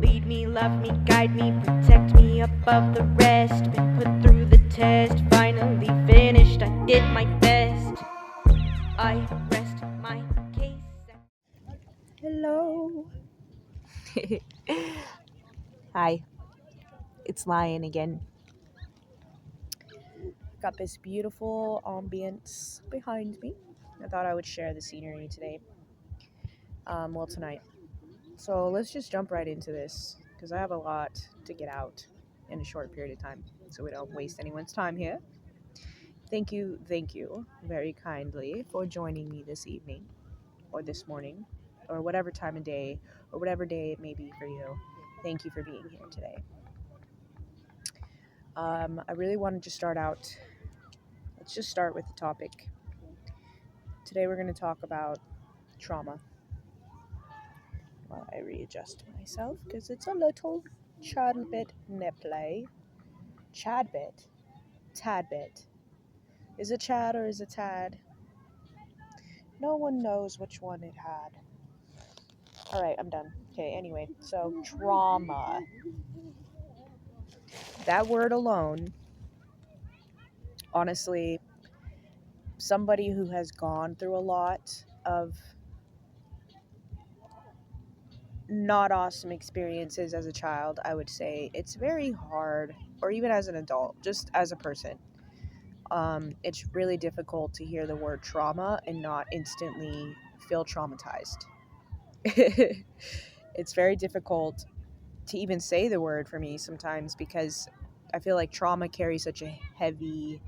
Lead me, love me, guide me, protect me above the rest. Been put through the test, finally finished, I did my best. I rest my case. Hello. Hi, it's Lion again. Got this beautiful ambience behind me. I thought I would share the scenery today. Tonight. So let's just jump right into this because I have a lot to get out in a short period of time so we don't waste anyone's time here. Thank you very kindly for joining me this evening or this morning or whatever time of day or whatever day it may be for you. Thank you for being here today. I really wanted to start out. Let's just start with the topic. Today we're going to talk about trauma. While I readjust myself because it's a little chad bit nipply. Chad bit? Tad bit. Is it Chad or is it Tad? No one knows which one it had. Alright, I'm done. Okay, anyway, so trauma. That word alone, honestly, somebody who has gone through a lot of not awesome experiences as a child, I would say it's very hard, or even as an adult, just as a person. It's really difficult to hear the word trauma and not instantly feel traumatized. It's very difficult to even say the word for me sometimes because I feel like trauma carries such a heavy,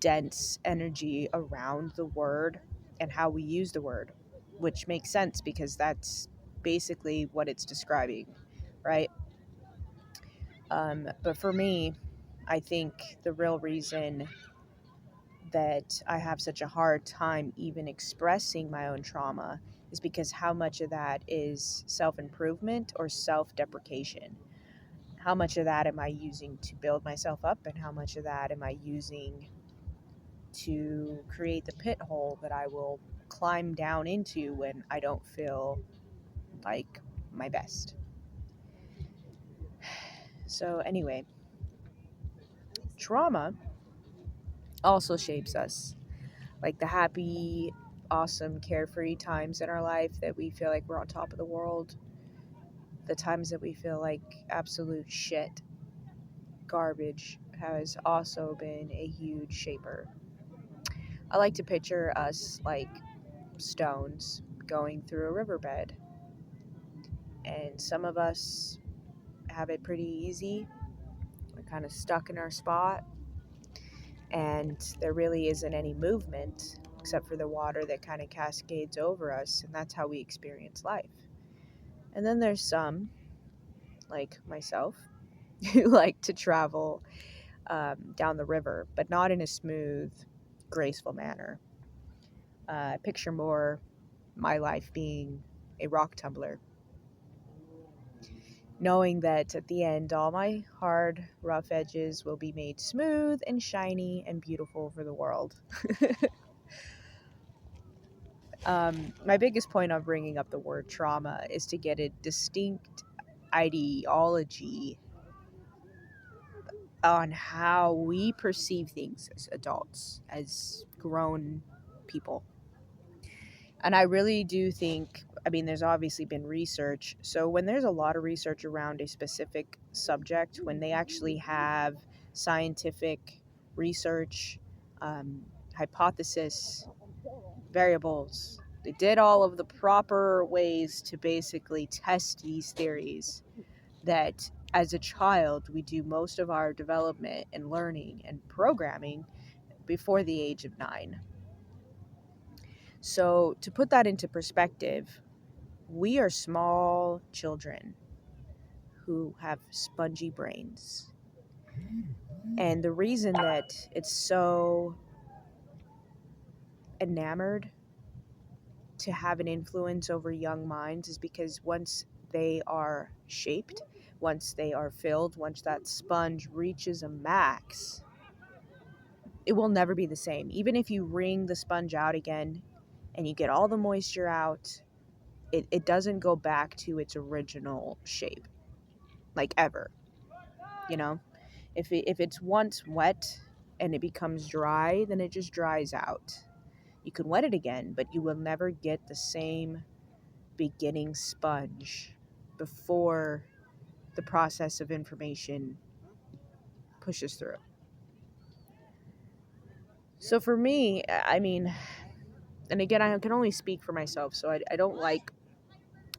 dense energy around the word and how we use the word, which makes sense because that's basically what it's describing, right? But for me, I think the real reason that I have such a hard time even expressing my own trauma is because how much of that is self improvement or self deprecation? How much of that am I using to build myself up, and how much of that am I using to create the pit hole that I will climb down into when I don't feel like my best? So, anyway, trauma also shapes us. Like the happy, awesome, carefree times in our life that we feel like we're on top of the world, the times that we feel like absolute shit, garbage, has also been a huge shaper. I like to picture us like stones going through a riverbed, and some of us have it pretty easy. We're kind of stuck in our spot, and there really isn't any movement except for the water that kind of cascades over us, and that's how we experience life. And then there's some, like myself, who like to travel down the river, but not in a smooth, graceful manner. I picture more my life being a rock tumbler, knowing that at the end, all my hard, rough edges will be made smooth and shiny and beautiful for the world. My biggest point on bringing up the word trauma is to get a distinct ideology on how we perceive things as adults, as grown people. And I really do think, I mean, there's obviously been research. So when there's a lot of research around a specific subject, when they actually have scientific research, hypothesis, variables, they did all of the proper ways to basically test these theories that as a child, we do most of our development and learning and programming before the age of 9. So, to put that into perspective, we are small children who have spongy brains. And the reason that it's so enamored to have an influence over young minds is because once they are shaped, once they are filled, once that sponge reaches a max, it will never be the same. Even if you wring the sponge out again and you get all the moisture out, it doesn't go back to its original shape, like ever, you know? If it's once wet and it becomes dry, then it just dries out. You can wet it again, but you will never get the same beginning sponge before the process of information pushes through. So for me, I mean, and again, I can only speak for myself, so I don't like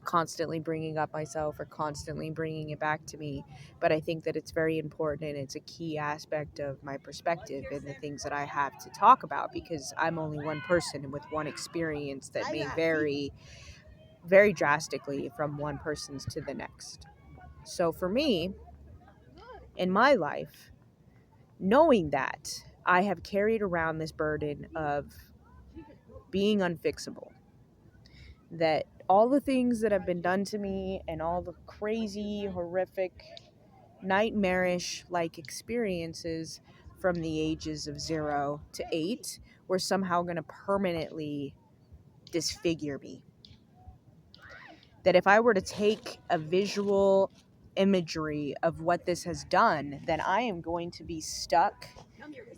constantly bringing up myself or constantly bringing it back to me, but I think that it's very important and it's a key aspect of my perspective and the things that I have to talk about, because I'm only one person with one experience that may vary very drastically from one person's to the next. So for me, in my life, knowing that I have carried around this burden of being unfixable, that all the things that have been done to me and all the crazy, horrific, nightmarish like experiences from the ages of 0 to 8 were somehow going to permanently disfigure me. That if I were to take a visual imagery of what this has done, then I am going to be stuck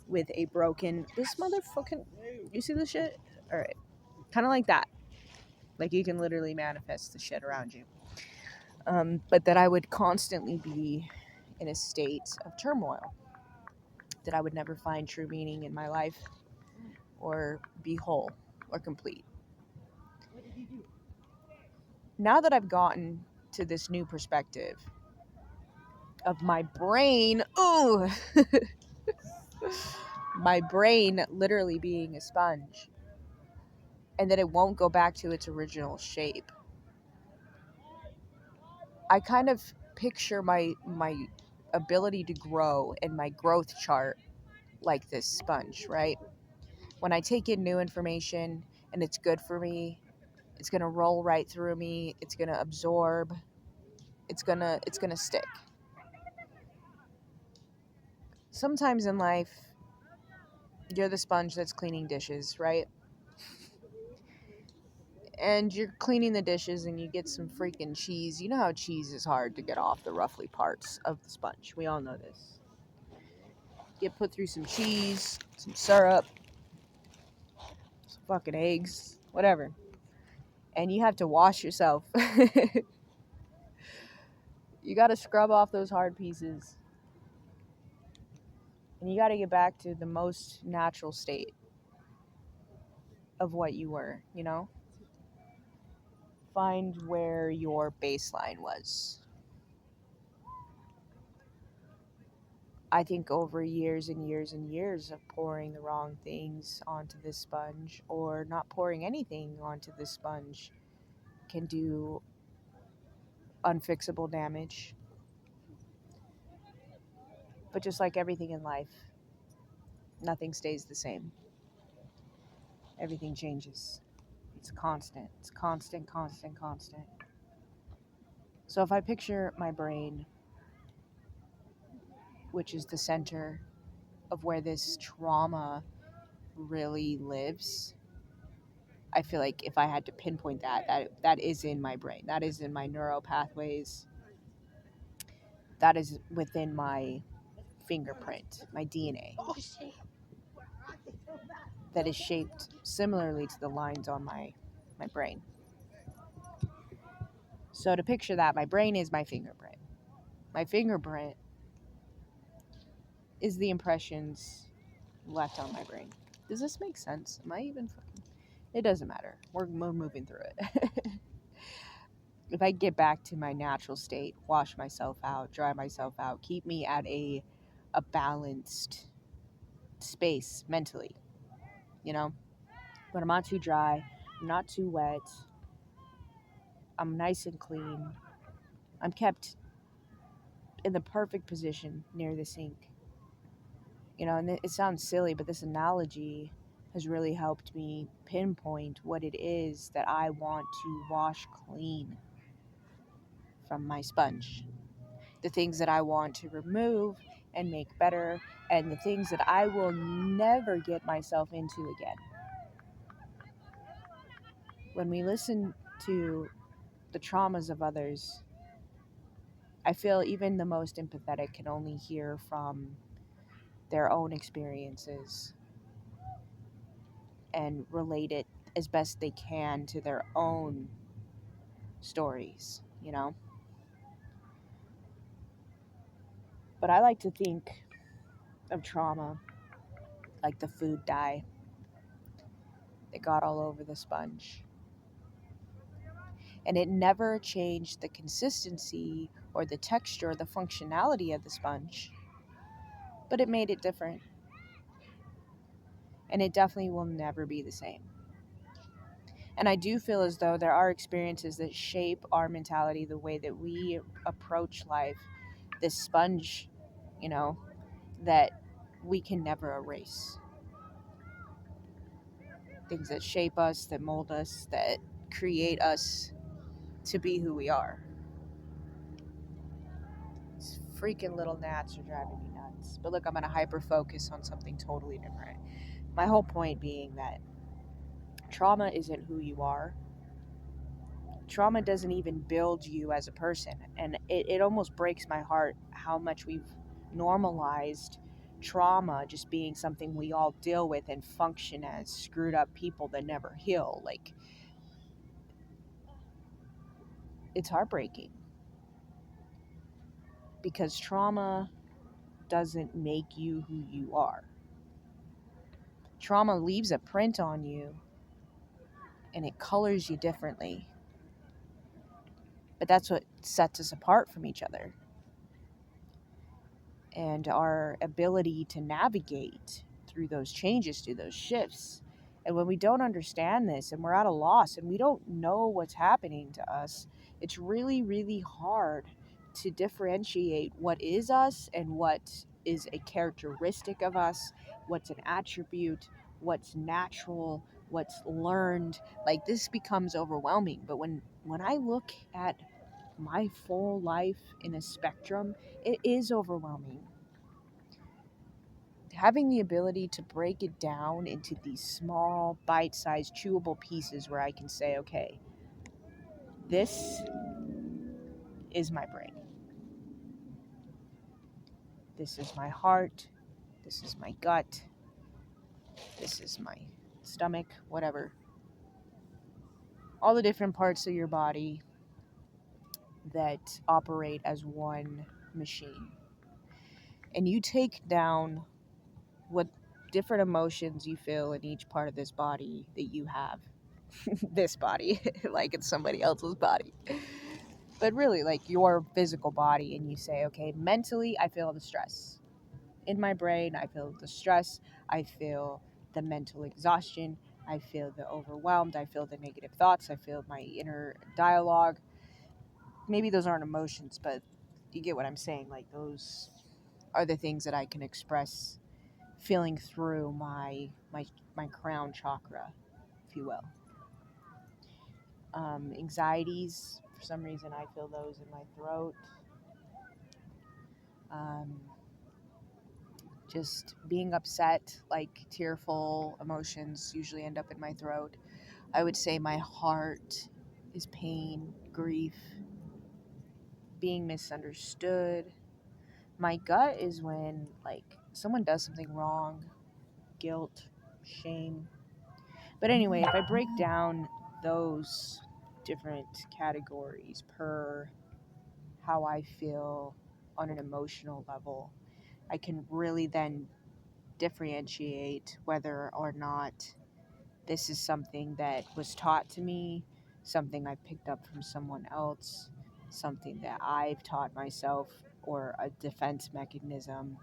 with a broken. This motherfucking. You see this shit? All right. Kind of like that. Like you can literally manifest the shit around you. But that I would constantly be in a state of turmoil. That I would never find true meaning in my life or be whole or complete. Now that I've gotten to this new perspective of my brain, ooh, my brain literally being a sponge, and that it won't go back to its original shape. I kind of picture my ability to grow and my growth chart like this sponge, right? When I take in new information and it's good for me, it's going to roll right through me, it's going to absorb, it's going to stick. Sometimes in life, you're the sponge that's cleaning dishes, right? And you're cleaning the dishes and you get some freaking cheese. You know how cheese is hard to get off the roughly parts of the sponge. We all know this. Get put through some cheese, some syrup, some fucking eggs, whatever. And you have to wash yourself. You got to scrub off those hard pieces. And you got to get back to the most natural state of what you were, you know? Find where your baseline was. I think over years and years and years of pouring the wrong things onto this sponge or not pouring anything onto this sponge can do unfixable damage. But just like everything in life, nothing stays the same. Everything changes. It's constant. It's constant, constant, constant. So if I picture my brain, which is the center of where this trauma really lives, I feel like if I had to pinpoint that is in my brain. That is in my neural pathways. That is within my fingerprint, my DNA. That is shaped similarly to the lines on my brain. So to picture that, my brain is my fingerprint. My fingerprint is the impressions left on my brain. Does this make sense? Am I even fucking... It doesn't matter. We're moving through it. If I get back to my natural state, wash myself out, dry myself out, keep me at a balanced space mentally, you know? But I'm not too dry, I'm not too wet, I'm nice and clean, I'm kept in the perfect position near the sink. You know, and it sounds silly, but this analogy has really helped me pinpoint what it is that I want to wash clean from my sponge. The things that I want to remove and make better, and the things that I will never get myself into again. When we listen to the traumas of others, I feel even the most empathetic can only hear from their own experiences and relate it as best they can to their own stories, you know? But I like to think of trauma like the food dye that got all over the sponge. And it never changed the consistency or the texture or the functionality of the sponge, but it made it different. And it definitely will never be the same. And I do feel as though there are experiences that shape our mentality, the way that we approach life, this sponge, you know, that we can never erase. Things that shape us, that mold us, that create us to be who we are. These freaking little gnats are driving me nuts. But look, I'm going to hyper focus on something totally different. My whole point being that trauma isn't who you are. Trauma doesn't even build you as a person. And it almost breaks my heart how much we've normalized trauma just being something we all deal with and function as screwed up people that never heal. Like, it's heartbreaking because trauma doesn't make you who you are. Trauma leaves a print on you and it colors you differently. But that's what sets us apart from each other. And our ability to navigate through those changes, through those shifts. And when we don't understand this and we're at a loss and we don't know what's happening to us, it's really, really hard to differentiate what is us and what is a characteristic of us, what's an attribute, what's natural, what's learned. Like, this becomes overwhelming. But when I look at my full life in a spectrum, it is overwhelming. Having the ability to break it down into these small, bite sized, chewable pieces where I can say, okay, this is my brain, this is my heart, this is my gut, this is my stomach, whatever. All the different parts of your body that operate as one machine. And you take down what different emotions you feel in each part of this body that you have. This body, like it's somebody else's body. But really, like your physical body, and you say, okay, mentally, I feel the stress. In my brain, I feel the stress. I feel the mental exhaustion. I feel the overwhelmed. I feel the negative thoughts. I feel my inner dialogue. Maybe those aren't emotions, but you get what I'm saying. Like, those are the things that I can express feeling through my crown chakra, if you will. Anxieties, for some reason, I feel those in my throat. Um, just being upset, like tearful emotions, usually end up in my throat. I would say my heart is pain, grief, being misunderstood. My gut is when, like, someone does something wrong, guilt, shame. But anyway, if I break down those different categories per how I feel on an emotional level, I can really then differentiate whether or not this is something that was taught to me, something I picked up from someone else, something that I've taught myself, or a defense mechanism.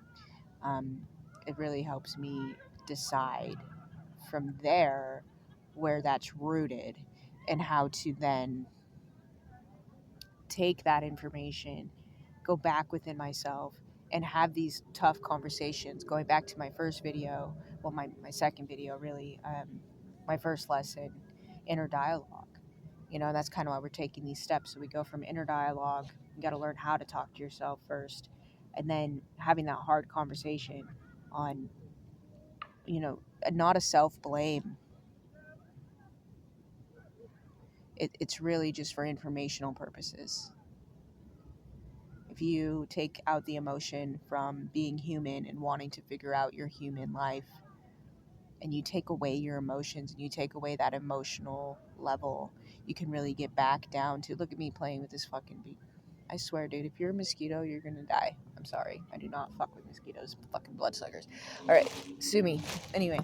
Um, it really helps me decide from there where that's rooted and how to then take that information, go back within myself, and have these tough conversations. Going back to my first video, well, my second video, really, my first lesson, inner dialogue. You know, that's kind of why we're taking these steps. So we go from inner dialogue, you got to learn how to talk to yourself first, and then having that hard conversation on, you know, not a self blame. It's really just for informational purposes. If you take out the emotion from being human and wanting to figure out your human life, and you take away your emotions and you take away that emotional level, you can really get back down to, look at me playing with this fucking beat. I swear, dude, if you're a mosquito, you're gonna die. I'm sorry. I do not fuck with mosquitoes. Fucking bloodsuckers. Alright, sue me. Anyway.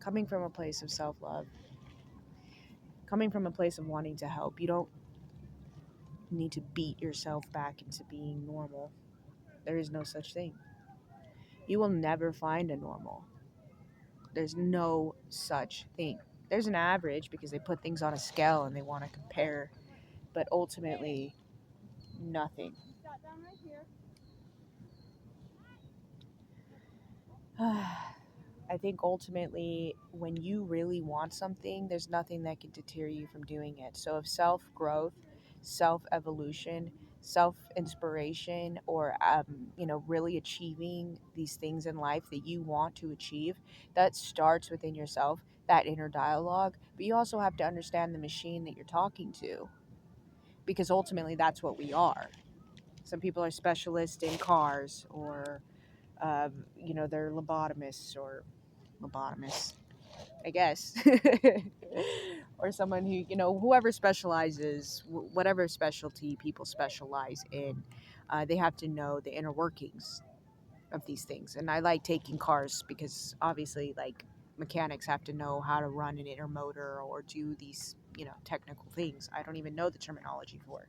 Coming from a place of self-love, coming from a place of wanting to help, you don't need to beat yourself back into being normal. There is no such thing. You will never find a normal. There's no such thing. There's an average because they put things on a scale and they want to compare, but ultimately, nothing. I think ultimately, when you really want something, there's nothing that can deter you from doing it. So, if self growth, self evolution, self inspiration, or really achieving these things in life that you want to achieve, that starts within yourself, that inner dialogue. But you also have to understand the machine that you're talking to, because ultimately, that's what we are. Some people are specialists in cars, or they're lobotomists, I guess, or someone who, whoever specializes, whatever specialty people specialize in, they have to know the inner workings of these things. And I like taking cars because obviously, like, mechanics have to know how to run an inner motor or do these, technical things. I don't even know the terminology for it.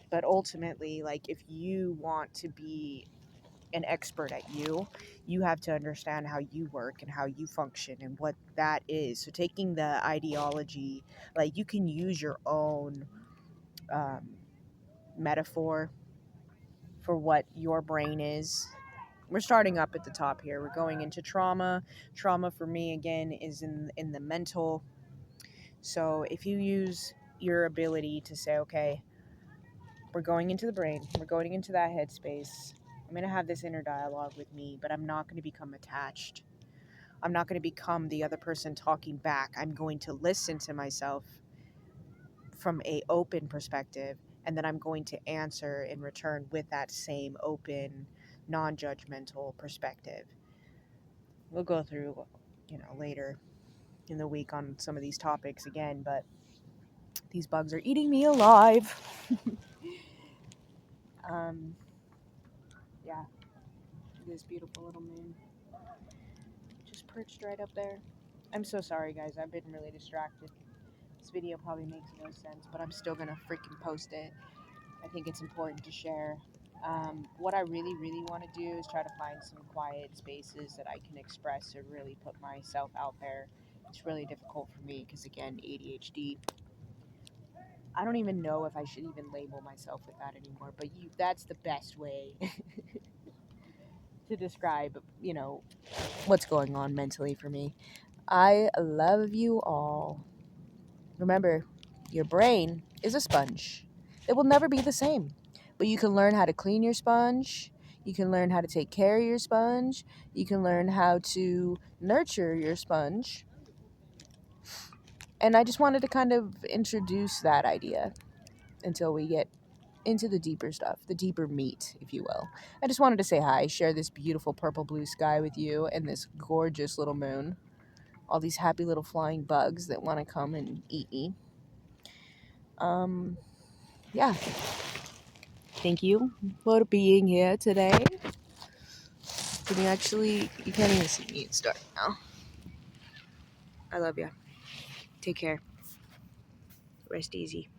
But ultimately, like, if you want to be an expert at you have to understand how you work and how you function and what that is. So taking the ideology, like, you can use your own metaphor for what your brain is. We're starting up at the top here. We're going into trauma. Trauma for me, again, is in the mental. So if you use your ability to say, okay, we're going into the brain, we're going into that headspace, I'm going to have this inner dialogue with me, but I'm not going to become attached. I'm not going to become the other person talking back. I'm going to listen to myself from a open perspective, and then I'm going to answer in return with that same open, non-judgmental perspective. We'll go through, later in the week on some of these topics again, but these bugs are eating me alive. Yeah, this beautiful little moon just perched right up there. I'm so sorry, guys. I've been really distracted. This video probably makes no sense, but I'm still gonna freaking post it. I think it's important to share. What I really, really want to do is try to find some quiet spaces that I can express or really put myself out there. It's really difficult for me because, again, ADHD. I don't even know if I should even label myself with that anymore, but that's the best way to describe, what's going on mentally for me. I love you all. Remember, your brain is a sponge. It will never be the same. But you can learn how to clean your sponge. You can learn how to take care of your sponge. You can learn how to nurture your sponge. And I just wanted to kind of introduce that idea until we get into the deeper stuff, the deeper meat, if you will. I just wanted to say hi, share this beautiful purple blue sky with you and this gorgeous little moon. All these happy little flying bugs that want to come and eat me. Yeah. Thank you for being here today. You can't even see me. It's dark now. I love you. Take care. Rest easy.